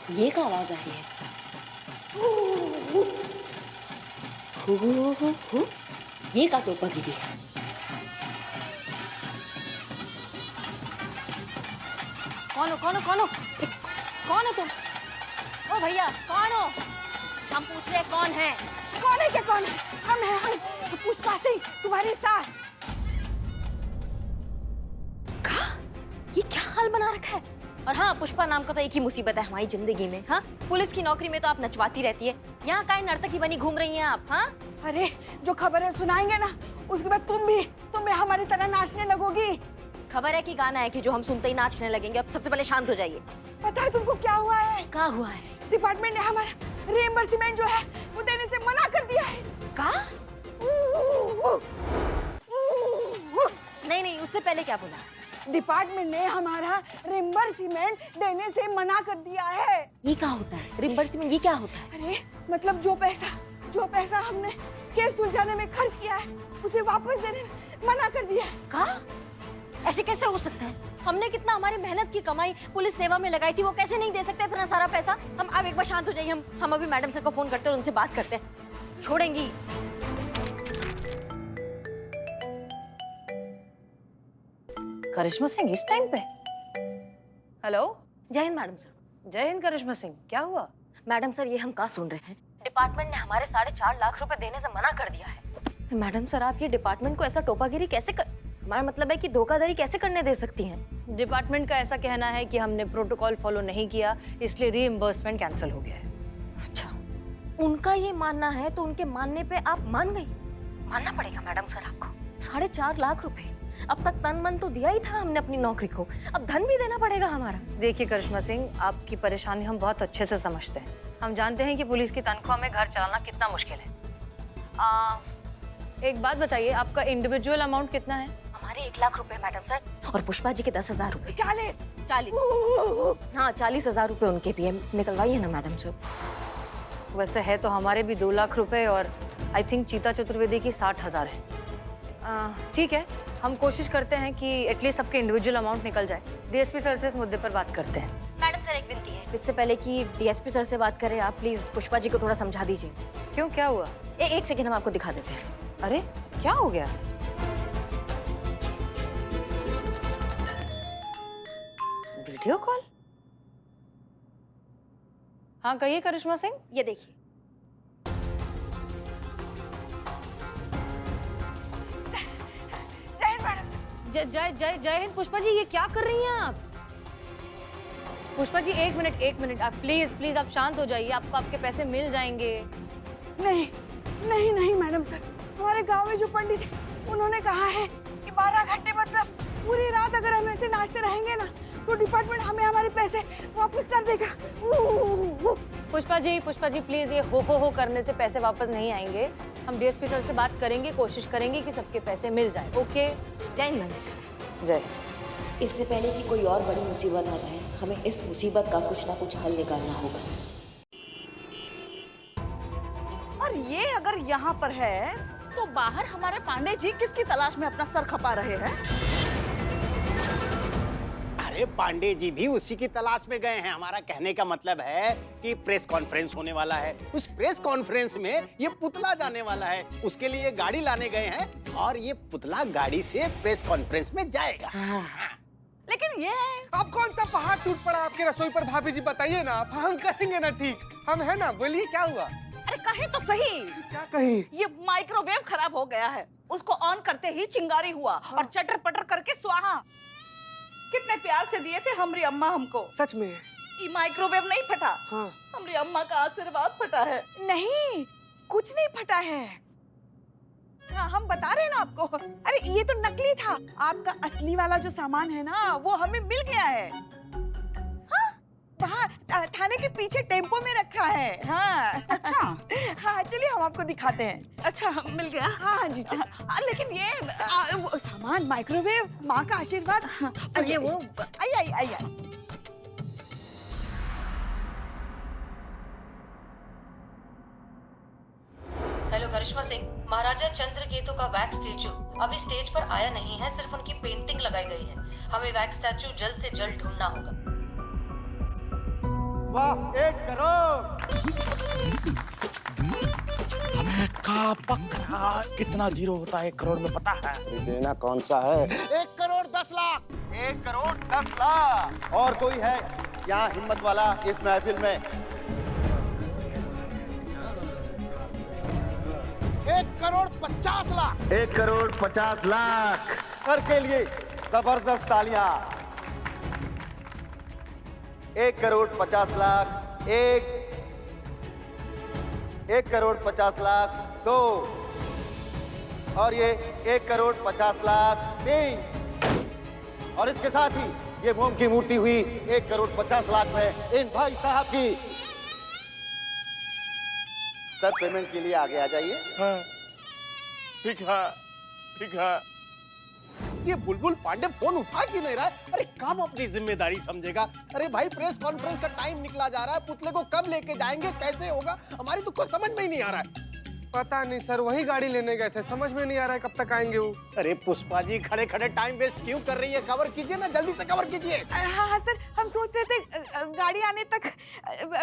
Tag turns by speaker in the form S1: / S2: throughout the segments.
S1: ये क्या आवाज आ रही है? हु, ये का टोपा गिरी है? कौन हो? कौन हो तुम? ओ भैया, कौन हो? हम पूछ रहे कौन है?
S2: कौन है? क्या कौन है? हम हैं, हम पुष्पा सिंह, तुम्हारी सास।
S1: ये क्या हाल बना रखा है? और हाँ, पुष्पा नाम का तो एक ही मुसीबत है हमारी जिंदगी में। हाँ, पुलिस की नौकरी में तो आप नचवाती रहती है, यहाँ काहे नर्तकी बनी घूम रही हैं आप? हाँ,
S2: अरे जो खबरें सुनाएंगे ना, उसके बाद तुम भी हमारी तरह नाचने लगोगी।
S1: खबर है कि गाना है कि जो हम सुनते ही नाचने लगेंगे। अब सबसे पहले शांत हो जाइए।
S2: पता है तुमको क्या हुआ है?
S1: क्या हुआ है?
S2: डिपार्टमेंट ने हमारा रिएम्बर्समेंट जो है वो देने से मना कर दिया है।
S1: का? नहीं, उससे पहले क्या बोला?
S2: डिपार्टमेंट ने हमारा रिएम्बर्समेंट देने से मना कर दिया है।
S1: ये क्या होता है? रिएम्बर्समेंट ये क्या होता है?
S2: अरे मतलब जो पैसा हमने केस सुलझाने में खर्च किया है उसे वापस देने में मना कर दिया है।
S1: का? ऐसे कैसे हो सकता है? हमने कितना हमारी मेहनत की कमाई पुलिस सेवा में लगाई थी, वो कैसे नहीं दे सकते इतना सारा पैसा? हम अब एक बार शांत हो जाइए। हम अभी मैडम सर को फोन करते हैं और उनसे बात करते हैं। छोड़ेंगी?
S3: करिश्मा सिंह इस टाइम पे? हेलो।
S1: जय हिंद मैडम सर।
S3: जय हिंद करिश्मा सिंह, क्या हुआ?
S1: मैडम सर, ये हम कहाँ सुन रहे हैं? डिपार्टमेंट ने हमारे 4.5 लाख रुपए देने से मना कर दिया है। मैडम सर, आप ये डिपार्टमेंट को ऐसा टोपागिरी कैसे हमारा मतलब है कि धोखाधड़ी कैसे करने दे सकती हैं?
S3: डिपार्टमेंट का ऐसा कहना है कि हमने प्रोटोकॉल फॉलो नहीं किया, इसलिए रीइंबर्समेंट कैंसिल हो गया है।
S1: अच्छा, उनका ये मानना है तो उनके मानने पे आप मान गई? मानना पड़ेगा मैडम सर आपको। 4.5 लाख रुपए, अब तक तन मन तो दिया ही था हमने अपनी नौकरी को, अब धन भी देना पड़ेगा हमारा।
S3: देखिए करिश्मा सिंह, आपकी परेशानी हम बहुत अच्छे से समझते हैं। हम जानते हैं कि पुलिस की तनख्वाह में घर चलाना कितना मुश्किल है। एक बात बताइए, आपका इंडिविजुअल अमाउंट कितना है?
S1: हमारे 1 लाख रुपए मैडम सर, और पुष्पा जी के 10,000 रुपए।
S2: 40।
S1: हाँ, 40,000 रुपए उनके भी है। निकलवाइए ना मैडम सर।
S3: वैसे है तो हमारे भी 2 लाख रुपए, और आई थिंक चीता चतुर्वेदी की 60,000 है। ठीक है, हम कोशिश करते हैं कि एटलीस्ट सबके इंडिविजुअल अमाउंट निकल जाए। डीएसपी सर से इस मुद्दे पर बात करते हैं।
S1: मैडम सर, एक विनती है, इससे पहले कि डीएसपी सर से बात करें, आप प्लीज पुष्पा जी को थोड़ा समझा दीजिए।
S3: क्यों, क्या हुआ?
S1: एक सेकंड, हम आपको दिखा देते हैं।
S3: अरे क्या हो गया? Video call? हाँ कहिए करिश्मा सिंह।
S1: ये देखिए।
S2: जय हिंद मैडम।
S3: जय हिंद। पुष्पा जी, ये क्या कर रही हैं आप? पुष्पा जी एक मिनट, आप प्लीज आप शांत हो जाइए। आपको आपके पैसे मिल जाएंगे।
S2: नहीं मैडम सर, हमारे गांव में जो पंडित है उन्होंने कहा है कि 12 घंटे मतलब पूरी रात अगर हम ऐसे नाचते रहेंगे ना तो डिपार्टमेंट हमें हमारे पैसे वापस कर देगा।
S3: पुष्पा जी प्लीज, ये हो करने से पैसे वापस नहीं आएंगे। हम डीएसपी सर से बात करेंगे, कोशिश करेंगे कि सबके पैसे मिल जाए। ओके?
S1: जय हिंद मैडम सर।
S3: जय।
S1: इससे पहले कि कोई और बड़ी मुसीबत आ जाए, हमें इस मुसीबत का कुछ ना कुछ हल निकालना होगा।
S4: और ये अगर यहाँ पर है तो बाहर हमारे पांडे जी किसकी तलाश में अपना सर खपा रहे हैं?
S5: अरे पांडे जी भी उसी की तलाश में गए हैं। हमारा कहने का मतलब है कि प्रेस कॉन्फ्रेंस होने वाला है। उस प्रेस कॉन्फ्रेंस में ये पुतला जाने वाला है, उसके लिए गाड़ी लाने गए हैं और ये पुतला गाड़ी से प्रेस कॉन्फ्रेंस में जाएगा।
S4: लेकिन ये
S6: अब कौन सा पहाड़ टूट पड़ा आपके रसोई पर? भाभी जी बताइए ना, हम करेंगे ना ठीक। हम है ना, बोलिए क्या हुआ?
S4: अरे कहे तो सही।
S6: क्या कहीं?
S4: ये माइक्रोवेव खराब हो गया है, उसको ऑन करते ही चिंगारी हुआ और चटर पटर करके स्वाहा। कितने प्यार से दिए थे हमारी अम्मा हमको।
S6: सच में?
S4: ये माइक्रोवेव नहीं फटा।
S6: हाँ।
S4: हमारी अम्मा का आशीर्वाद फटा है।
S2: नहीं, कुछ नहीं फटा है। हाँ, हम बता रहे हैं ना आपको। अरे ये तो नकली था, आपका असली वाला जो सामान है ना वो हमें मिल गया है। हाँ, वहाँ थाने के पीछे टेम्पो में रखा है। हाँ।
S4: अच्छा।
S2: हाँ, चलिए हम आपको दिखाते हैं।
S4: अच्छा, मिल गया।
S2: हाँ जी,
S4: लेकिन ये
S2: वो सामान माइक्रोवेव, माँ का आशीर्वाद।
S4: तो ये वो
S2: आइए।
S3: हेलो करिश्मा सिंह, महाराजा चंद्रकेतु का वैक्स स्टैचू अभी स्टेज पर आया नहीं है, सिर्फ उनकी पेंटिंग लगाई गई है। हमें वैक्स स्टैचू जल्द से जल्द ढूंढना होगा।
S7: वाह, 1 करोड़।
S8: हमें का पकड़ा कितना जीरो होता है 1 करोड़ में पता है?
S5: देना कौन सा है?
S7: 1 करोड़ 10 लाख। 1 करोड़ 10 लाख। और कोई है यहाँ हिम्मत वाला इस महफिल में?
S5: 1 करोड़ 50 लाख।
S7: 1 करोड़ 50 लाख। सर के लिए जबरदस्त तालियां। 1 करोड़ 50 लाख। 1 करोड़ 50 लाख 2 और ये 1 करोड़ 50 लाख 3 और इसके साथ ही ये मोम की मूर्ति हुई 1 करोड़ 50 लाख में इन भाई साहब की। सर पेमेंट के लिए आगे आ जाइए।
S8: हाँ, ठीक है, ठीक है।
S5: ये बुलबुल पांडे फोन उठा क्यों नहीं रहा है? अरे कब अपनी जिम्मेदारी समझेगा? अरे भाई प्रेस कॉन्फ्रेंस का टाइम निकला जा रहा है, पुतले को कब लेके जाएंगे, कैसे होगा? हमारी तो कुछ समझ में ही नहीं आ रहा है।
S6: पता नहीं सर, वही गाड़ी लेने गए थे, समझ में नहीं आ रहा है कब तक आएंगे वो।
S5: अरे पुष्पा जी खड़े खड़े टाइम वेस्ट क्यों कर रही है? कवर कीजिए ना, जल्दी से कवर कीजिए।
S2: हाँ हाँ सर, हम सोच रहे थे गाड़ी आने तक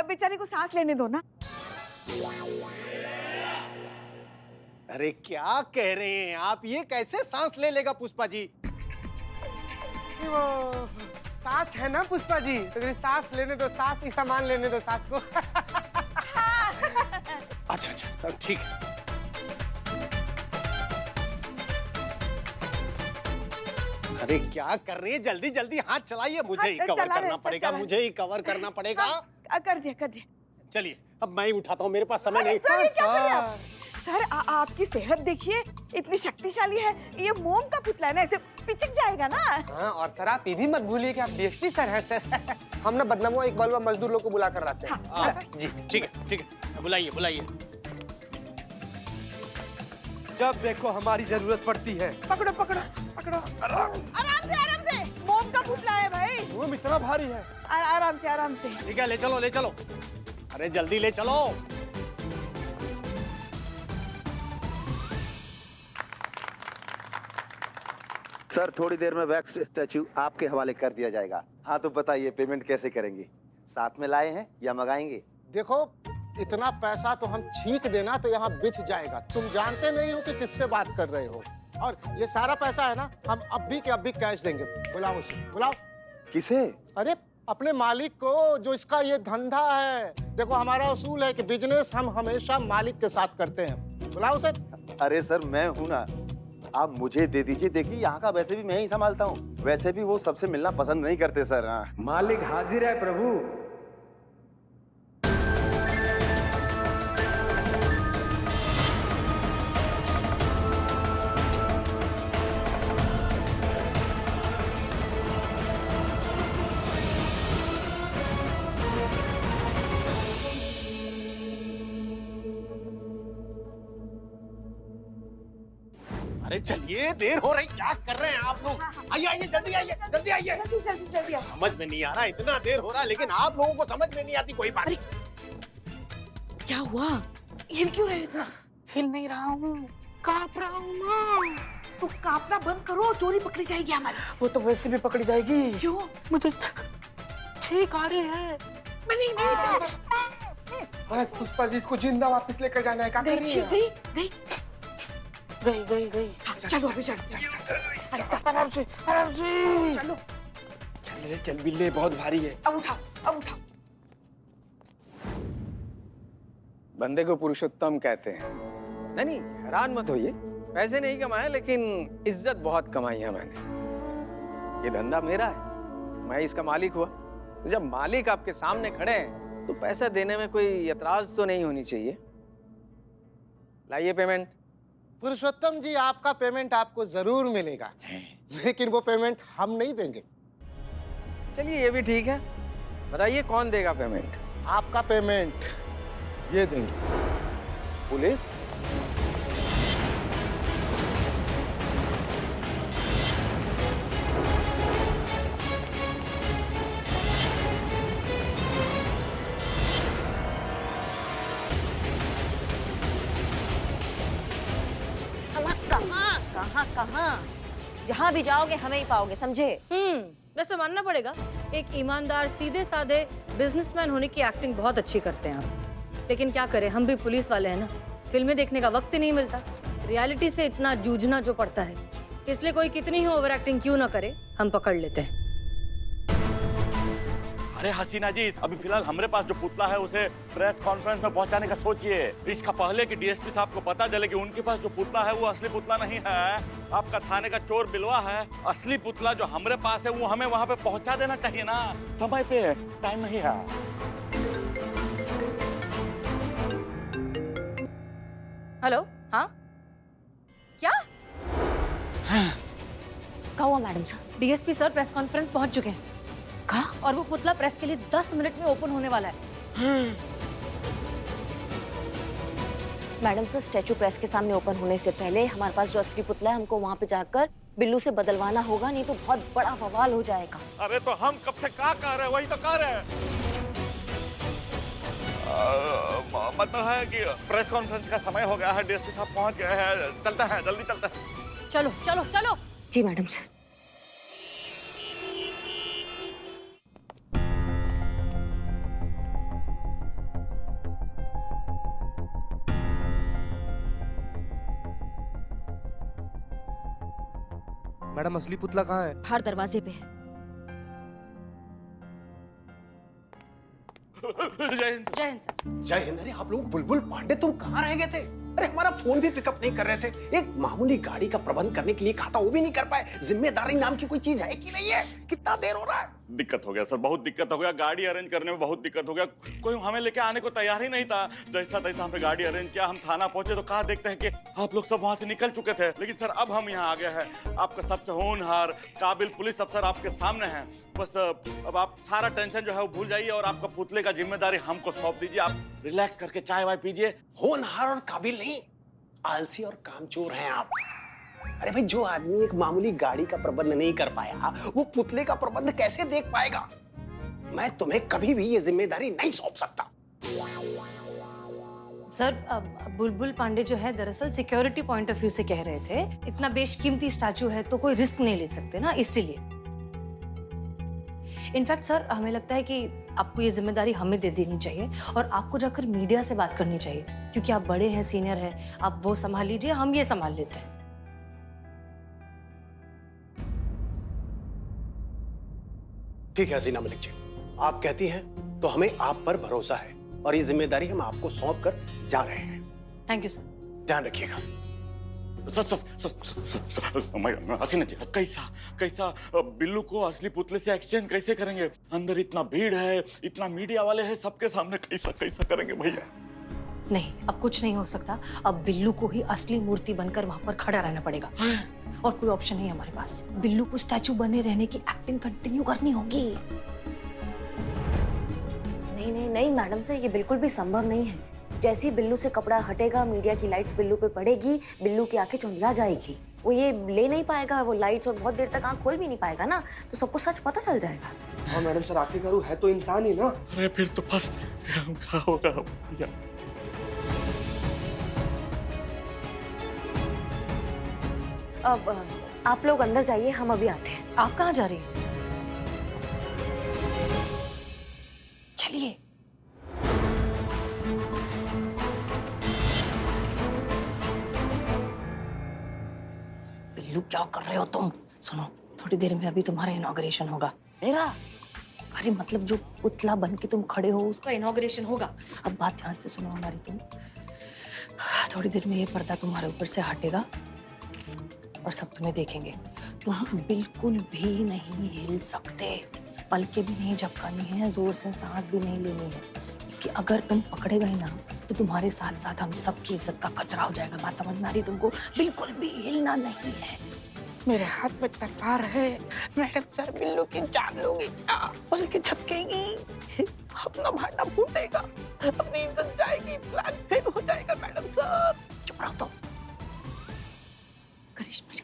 S2: बेचारे को सांस लेने दो ना।
S5: अरे क्या कह रहे हैं आप? ये कैसे सांस ले लेगा पुष्पा जी?
S6: वो सास है ना पुष्पा जी, तो मेरी सांस लेने दो, सांस ही सामान लेने दो सास को।
S5: अच्छा अच्छा ठीक है। अरे क्या कर रही है? जल्दी जल्दी हाथ चलाइए, मुझे ही कवर करना पड़ेगा, मुझे ही कवर करना पड़ेगा।
S2: कर दिया कर दिया।
S5: चलिए अब मैं ही उठाता हूँ, मेरे पास समय नहीं।
S2: सर आपकी सेहत देखिए, इतनी शक्तिशाली है। ये मोम का पुतला है ना, ऐसे पिचक जाएगा ना।
S6: हाँ, और सर आप ये भी मत भूलिए कि आप डीएसपी सर हैं सर। हम ना बदनामों एक बलवा मजदूर लोग को बुला कर लाते हैं।
S2: हाँ,
S5: जी ठीक है, बुलाइए बुलाइए।
S6: जब देखो हमारी जरूरत पड़ती है।
S2: पकड़ो पकड़ो पकड़ो, आराम से। मोम का पुतला है भाई,
S6: वो इतना भारी है।
S2: आराम से।
S5: ठीक है, ले चलो ले चलो। अरे जल्दी ले चलो।
S7: सर थोड़ी देर में वैक्स स्टैचू आपके हवाले कर दिया जाएगा। हाँ तो बताइए पेमेंट कैसे करेंगे? साथ में लाए हैं या मंगाएंगे?
S9: देखो इतना पैसा तो हम छींक देना तो यहाँ बिछ जाएगा। तुम जानते नहीं हो कि किससे बात कर रहे हो। और ये सारा पैसा है ना, हम अभी के अभी कैश देंगे। बुलाओ उसे, बुलाओ।
S7: किसे?
S9: अरे अपने मालिक को, जो इसका ये धंधा है। देखो हमारा उसूल है कि बिजनेस हम हमेशा मालिक के साथ करते हैं। बुलाओ उसे।
S7: अरे सर मैं हूं ना, आप मुझे दे दीजिए। देखिए यहाँ का वैसे भी मैं ही संभालता हूँ। वैसे भी वो सबसे मिलना पसंद नहीं करते सर। हाँ
S10: मालिक हाजिर है प्रभु।
S5: अरे चलिए, देर हो रही, क्या कर रहे हैं आप लोग? आइए आइए जल्दी आइए, जल्दी आइए।
S2: जल्दी।
S5: समझ में नहीं आ रहा, इतना देर हो रहा, लेकिन आप लोगों को समझ में नहीं आती कोई बात।
S2: क्या हुआ? हिल क्यों रहे इतना?
S8: हिल नहीं रहा हूँ, कांप रहा हूँ माँ।
S2: तो कांपना बंद करो, चोरी पकड़ी जाएगी हमारी।
S8: वो तो वैसे भी पकड़ी जाएगी।
S2: क्यों?
S8: मुझे ठीक आ रही है।
S6: बस पुष्पा जी, इसको जिंदा वापस लेकर जाना है। क्या कर रही है?
S2: गई। चलो अभी चलो।
S8: आराम से
S2: चलो
S6: चल बिल्ले, बहुत भारी है।
S2: अब उठाओ।
S10: बंदे को पुरुषोत्तम कहते हैं। नहीं हैरान मत होइए, पैसे नहीं कमाए लेकिन इज्जत बहुत कमाई है मैंने। ये धंधा मेरा है, मैं इसका मालिक हुआ। तो जब मालिक आपके सामने खड़े हैं तो पैसा देने में कोई एतराज तो नहीं होनी चाहिए। लाइए पेमेंट।
S9: पुरुषोत्तम जी, आपका पेमेंट आपको जरूर मिलेगा, लेकिन वो पेमेंट हम नहीं देंगे।
S10: चलिए ये भी ठीक है, बताइए कौन देगा पेमेंट?
S9: आपका पेमेंट ये देंगे।
S7: पुलिस?
S1: कहाँ जहाँ भी जाओगे हमें ही पाओगे, समझे?
S3: वैसे मानना पड़ेगा, एक ईमानदार सीधे साधे बिजनेसमैन होने की एक्टिंग बहुत अच्छी करते हैं आप। लेकिन क्या करें, हम भी पुलिस वाले हैं ना, फिल्में देखने का वक्त ही नहीं मिलता, रियलिटी से इतना जूझना जो पड़ता है, इसलिए कोई कितनी ही ओवर एक्टिंग क्यों ना करे, हम पकड़ लेते हैं।
S8: अरे हसीना जी, अभी फिलहाल हमारे पास जो पुतला है उसे प्रेस कॉन्फ्रेंस में पहुंचाने का सोचिए। इसका पहले कि डीएसपी साहब को पता चले कि उनके पास जो पुतला है वो असली पुतला नहीं है, आपका थाने का चोर बिलवा है। असली पुतला जो हमारे पास है वो हमें वहां पे पहुंचा देना चाहिए ना, समय पे, टाइम नहीं है।
S3: हेलो, हाँ क्या
S1: कहा हुआ madam sir?
S3: DSP sir press conference पहुंच चुके हैं।
S1: कहा?
S3: और वो पुतला प्रेस के लिए 10 मिनट में ओपन होने वाला है।
S1: मैडम सर, स्टैचू प्रेस के सामने ओपन होने से पहले हमारे पास जो असली पुतला है हमको वहाँ पे जाकर बिल्लू से बदलवाना होगा, नहीं तो बहुत बड़ा बवाल हो जाएगा।
S8: अरे तो हम कब से क्या कह रहे हैं, वही तो कह रहे हैं। मतलब है कि प्रेस कॉन्फ्रेंस का समय हो गया है, डीएसपी साहब पहुंच गए हैं, चलते हैं, जल्दी चलते हैं।
S3: चलो चलो चलो।
S1: जी मैडम सर।
S6: मैडम असली पुतला कहाँ है?
S1: हर दरवाजे पे है।
S8: जय हिंद।
S3: जय हिंद सर।
S5: जय हिंद। अरे आप लोग, बुलबुल पांडे तुम कहाँ रह गए थे? अरे हमारा फोन भी पिकअप नहीं कर रहे थे। एक मामूली गाड़ी का प्रबंध करने के लिए कहा था, वो भी नहीं कर पाए। जिम्मेदारी नाम की कोई चीज है कि नहीं है? कितना देर हो रहा है?
S8: दिक्कत हो गया सर, बहुत दिक्कत हो गया। गाड़ी अरेंज करने में बहुत दिक्कत हो गया। कोई हमें लेके आने को तैयार ही नहीं था। जैसा तैसा हमने गाड़ी अरेंज किया, हम थाना पहुंचे तो कहा देखते हैं कि आप लोग सब वहां से निकल चुके थे। लेकिन सर अब हम यहाँ आ गए हैं। आपका सबसे होनहार काबिल पुलिस अफसर आपके सामने है। बस अब आप सारा टेंशन जो है वो भूल जाइए और आपका पुतले का जिम्मेदारी हमको सौंप दीजिए। आप रिलैक्स करके चाय वाय पीजिए।
S5: होनहार और काबिल नहीं, आलसी और कामचोर हैं आप। अरे भाई, जो आदमी एक मामूली गाड़ी का प्रबंध नहीं कर पाया, वो पुतले का प्रबंध कैसे देख पाएगा? मैं तुम्हें कभी भी ये जिम्मेदारी नहीं सौंप सकता।
S3: सर, बुलबुल पांडे जो है दरअसल सिक्योरिटी पॉइंट ऑफ व्यू से कह रहे थे, इतना बेशकीमती स्टैचू है तो कोई रिस्क नहीं ले सकते ना, इसीलिए। इनफैक्ट सर, हमें लगता है कि आपको ये जिम्मेदारी हमें दे देनी चाहिए और आपको जाकर मीडिया से बात करनी चाहिए, क्योंकि आप बड़े हैं, सीनियर हैं, आप वो संभाल लीजिए, हम ये संभाल लेते हैं।
S5: ठीक है हसीना मलिक जी, आप कहती हैं तो हमें आप पर भरोसा है और ये जिम्मेदारी हम आपको सौंप कर जा रहे हैं।
S3: Thank you sir.
S5: ध्यान रखिएगा।
S8: हसीना जी, कैसा बिल्लू को असली पुतले से एक्सचेंज कैसे करेंगे? अंदर इतना भीड़ है, इतना मीडिया वाले हैं, सबके सामने कैसा करेंगे भैया?
S3: नहीं, अब कुछ नहीं हो सकता। अब बिल्लू को ही असली मूर्ति बनकर वहां पर खड़ा रहना पड़ेगा और कोई ऑप्शन नहीं है हमारे पास। बिल्लू को स्टैचू बने रहने की एक्टिंग कंटिन्यू करनी होगी।
S1: नहीं नहीं नहीं मैडम सर, ये बिल्कुल भी संभव नहीं है। जैसे ही बिल्लू से कपड़ा हटेगा, मीडिया की लाइट्स बिल्लू पे पड़ेगी, बिल्लू की आंखें चुंधिया जाएगी। वो ये ले नहीं पाएगा वो लाइट्स और बहुत देर तक आंख खोल भी नहीं पाएगा ना, तो सबको सच पता चल जाएगा।
S6: हाँ मैडम सर, आखिरकार वो है तो इंसान ही ना।
S8: अरे फिर तो फंस गए हम, क्या होगा भैया?
S1: अब आप लोग अंदर जाइए, हम अभी आते हैं।
S3: आप कहाँ जा रही हैं? चलिए। बिल्लू, क्या कर रहे हो तुम? सुनो, थोड़ी देर में अभी तुम्हारा इनॉग्रेशन होगा।
S5: मेरा?
S3: अरे मतलब जो पुतला बन के तुम खड़े हो उसका इनॉग्रेशन होगा। अब बात ध्यान से सुनो हमारी तुम। थोड़ी देर में ये पर्दा तुम्हारे ऊपर से हटेगा और सब तुम्हें देखेंगे। तुम बिल्कुल भी नहीं हिल सकते, पलकें भी नहीं झपकानी है, जोर से सांस भी नहीं लेनी है, क्योंकि अगर तुम पकड़े गए ना तो तुम्हारे साथ साथ हम सबकी इज्जत का कचरा हो जाएगा। बात समझ में आ रही है तुमको? बिल्कुल भी हिलना नहीं है।
S4: मेरे हाथ में तलवार है मैडम सर, बिल्लू की जान लोगे क्या? पलकें झपकेगी, अपना भांडा फूटेगा, अपनी इज्जत जाएगी, प्लान फेल हो जाएगा मैडम सर।
S3: चुप रहो तुम।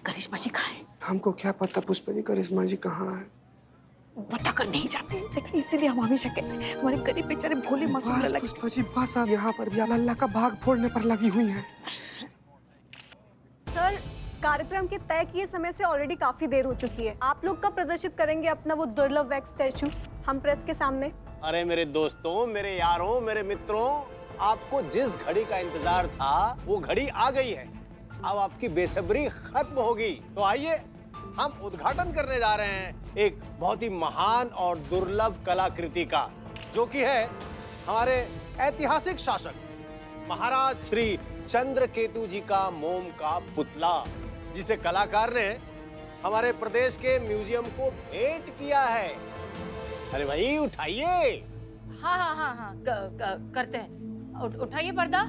S2: करिश्मा जी कहाँ है?
S6: हमको क्या पता पुष्पा जी, करिश्मा जी कहाँ है?
S2: बता कर नहीं जाते, देखा इसीलिए हम हमेशा कहते हैं हमारे गरीब बेचारे भोले मासूम लल्ला।
S6: पुष्पा जी बस, अब यहाँ पर भी लल्ला का भाग फोड़ने पर लगी हुई है।
S1: सर,
S11: कार्यक्रम के तय किए समय से ऑलरेडी काफी देर हो चुकी है। आप लोग कब प्रदर्शित करेंगे अपना वो दुर्लभ वैक्स स्टैचू हम प्रेस के सामने?
S5: अरे मेरे दोस्तों, मेरे यारों, मेरे मित्रों, आपको जिस घड़ी का इंतजार था वो घड़ी आ गई है। अब आपकी बेसब्री खत्म होगी। तो आइए हम उद्घाटन करने जा रहे हैं एक बहुत ही महान और दुर्लभ कलाकृति का, जो कि है हमारे ऐतिहासिक शासक महाराज श्री चंद्रकेतु जी का मोम का पुतला, जिसे कलाकार ने हमारे प्रदेश के म्यूजियम को भेंट किया है। अरे भाई उठाइए।
S3: हाँ हाँ हाँ हाँ करते हैं। उठाइए पर्दा।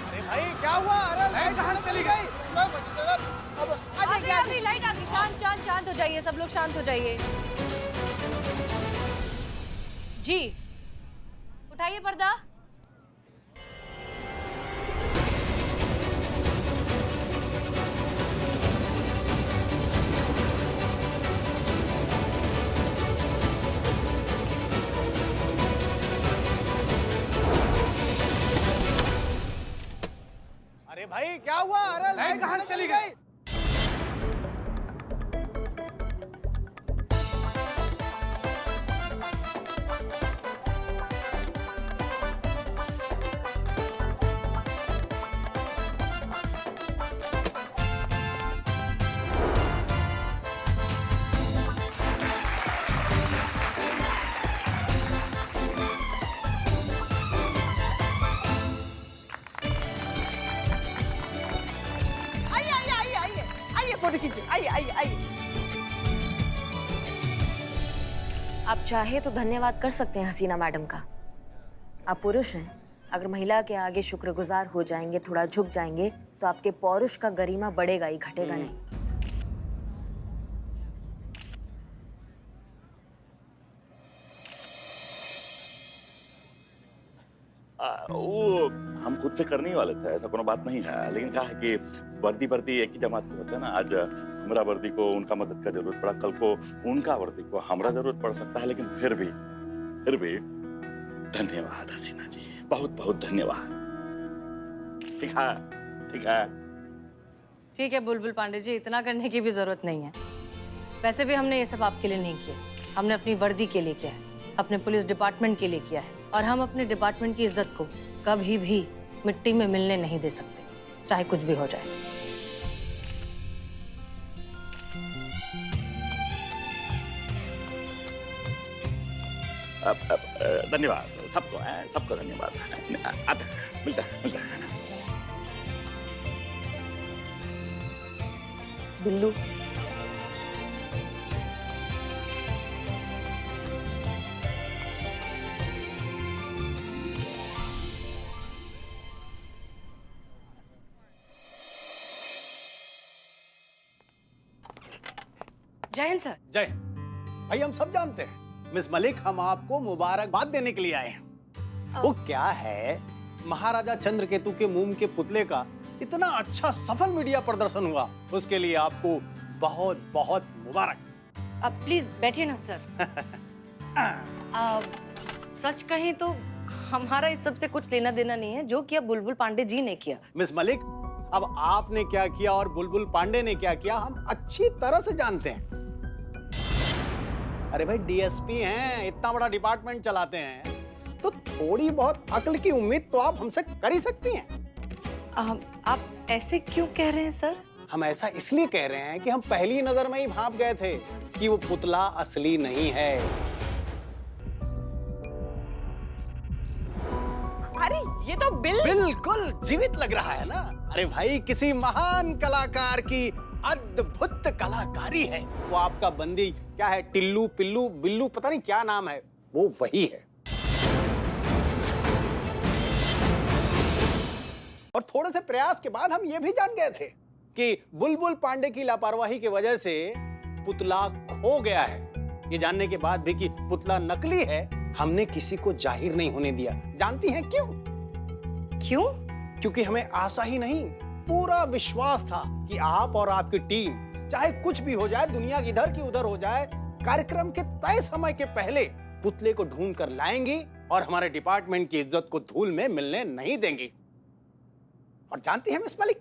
S5: अरे भाई क्या हुआ? अरे लाइट कहाँ चली गई? अब
S3: आ गई लाइट आ गई। शांत शांत शांत हो जाइए, सब लोग शांत हो जाइए। जी उठाइए पर्दा।
S5: अरे भाई क्या हुआ? अरे लाइट कहाँ चली गई?
S2: फोटो खींचिए। आइए आइए आइए।
S1: आप चाहे तो धन्यवाद कर सकते हैं हसीना मैडम का। आप पुरुष हैं, अगर महिला के आगे शुक्रगुजार हो जाएंगे, थोड़ा झुक जाएंगे, तो आपके पौरुष का गरिमा बढ़ेगा ही, घटेगा नहीं।
S8: वो हम खुद से करने ही वाले थे, ऐसा कोनो बात नहीं है। लेकिन क्या है कि वर्दी एक ही जमात में होते हैं ना। आज हमरा वर्दी को उनका मदद का जरूरत पड़ा, कल को उनका वर्दी को हमरा जरूरत पड़ सकता है। लेकिन फिर भी धन्यवाद हसीना जी, बहुत बहुत धन्यवाद। ठीक है ठीक है
S3: ठीक है बुलबुल पांडे जी, इतना करने की भी जरूरत नहीं है। वैसे भी हमने ये सब आपके लिए नहीं किया, हमने अपनी वर्दी के लिए किया है, अपने पुलिस डिपार्टमेंट के लिए किया है। और हम अपने डिपार्टमेंट की इज्जत को कभी भी मिट्टी में मिलने नहीं दे सकते, चाहे कुछ भी हो जाए।
S8: धन्यवाद सबको धन्यवाद। मिलता है।
S1: बिल्लू,
S3: जय हिंद सर।
S5: जय। भाई हम सब जानते हैं मिस मलिक, हम आपको मुबारकबाद देने के लिए आए हैं। वो क्या है, महाराजा चंद्रकेतु के मोम के पुतले का इतना अच्छा सफल मीडिया प्रदर्शन हुआ, उसके लिए आपको बहुत बहुत मुबारक।
S3: अब प्लीज बैठिए ना सर। सच कहें तो हमारा इस सब से कुछ लेना देना नहीं है, जो किया बुलबुल पांडे जी ने किया।
S5: मिस मलिक, अब आपने क्या किया और बुलबुल पांडे ने क्या किया हम अच्छी तरह से जानते हैं। अरे भाई डीएसपी हैं, इतना बड़ा डिपार्टमेंट चलाते हैं, तो थोड़ी बहुत अक्ल की उम्मीद तो आप हमसे कर ही सकती हैं।
S3: आप ऐसे क्यों कह रहे हैं सर?
S5: हम ऐसा इसलिए कह रहे हैं कि हम पहली नजर में ही भांप गए थे कि वो पुतला असली नहीं है।
S2: अरे ये तो
S5: बिल्कुल जीवित लग रहा है ना। अरे भाई किसी महान कलाकार की अद्भुत कलाकारी है। वो आपका बंदी क्या है, टिल्लू पिल्लू बिल्लू पता नहीं क्या नाम है, वो वही है। और थोड़े से प्रयास के बाद हम ये भी जान गए थे कि बुलबुल पांडे की लापरवाही की वजह से पुतला खो गया है। ये जानने के बाद भी कि पुतला नकली है, हमने किसी को जाहिर नहीं होने दिया। जानती हैं क्यों?
S3: क्यों?
S5: क्योंकि हमें आशा ही नहीं, पूरा विश्वास था कि आप और आपकी टीम, चाहे कुछ भी हो जाए, दुनिया की इधर की उधर हो जाए, कार्यक्रम के तय समय के पहले पुतले को ढूंढ कर लाएंगी और हमारे डिपार्टमेंट की इज्जत को धूल में मिलने नहीं देंगी। और जानती हैं मिस मलिक,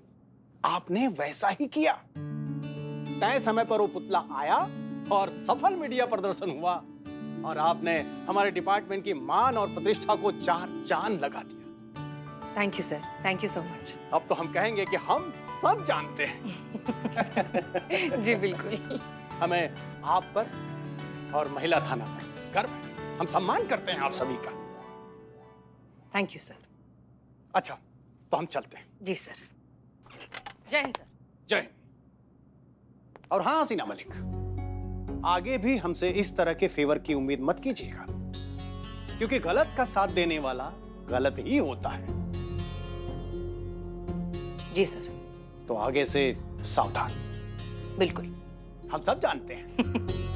S5: आपने वैसा ही किया। तय समय पर वो पुतला आया और सफल मीडिया प्रदर्शन हुआ और आपने हमारे डिपार्टमेंट की मान और प्रतिष्ठा को चार चांद लगा दिया।
S3: Thank you sir, thank you so much.
S5: अब तो हम कहेंगे कि हम सब जानते हैं।
S3: जी बिल्कुल।
S5: हमें आप पर और महिला थाना पर गर्व है। हम सम्मान करते हैं आप सभी का।
S3: Thank you sir.
S5: अच्छा, तो हम चलते हैं।
S3: जी सर। जय हिंद सर।
S5: जय हिंद। और हाँ हसीना मलिक, आगे भी हमसे इस तरह के फेवर की उम्मीद मत कीजिएगा, क्योंकि गलत का साथ देने वाला गलत ही होता है।
S3: जी सर।
S5: तो आगे से सावधान।
S3: बिल्कुल।
S5: हम सब जानते हैं।